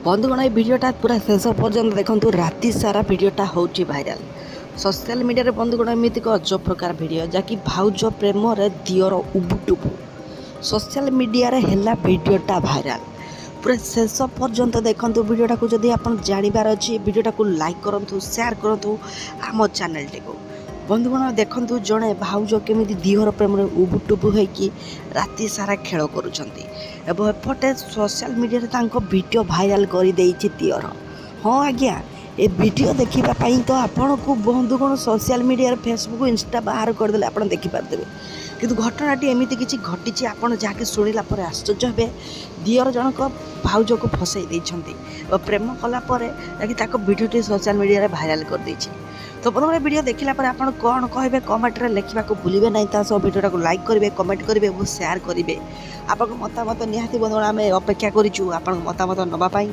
बंधुगण ये भिडटा पूरा शेष पर्यंत देखो राति सारा भिडटा हो भाइराल सोशल मीडिया बंधुगण एमती एक अजब प्रकार भिड जहाँकि भाउज प्रेम दियर उबुटुबु सोशल मीडिया है भिडटा भाइराल पूरा शेष पर्यंत देखो भिडटा को जदि आप जानवर अच्छे भिडटा को लाइक करूँ शेयर करूँ आम चैनल टी को बंधुगण देखु जड़े भाउज केमी दिहर प्रेम उबुटुबु होगी राति सारा खेल करपटे सोशल मीडिया भिड भाइराल कर दियर। हाँ आज्ञा ए वीडियो देखापी तो आपन को बंधुगण सोशल मीडिया फेसबुक इंस्टा बाहर करदे आप देखिपारे किंतु घटनाटी एमती किसी घटी आपड़ जहाँकि शुणिला आश्चर्य हे दियर जनक भाउज को फसई देती प्रेम कलापर जहाँकि भिडियोटी सोशल मीडिया भाइराल कर देछि। तो बंधुगण वीडियो देखला पर आपन कौन कहे कमेंट रे लिखा को भूलिए ना भिडियोटा को लाइक करेंगे कमेंट करेंगे और शेयर करेंगे। आपन मतामत निहाती बंधुगण आम अपेक्षा करूँ आपन मतामत नवापाई।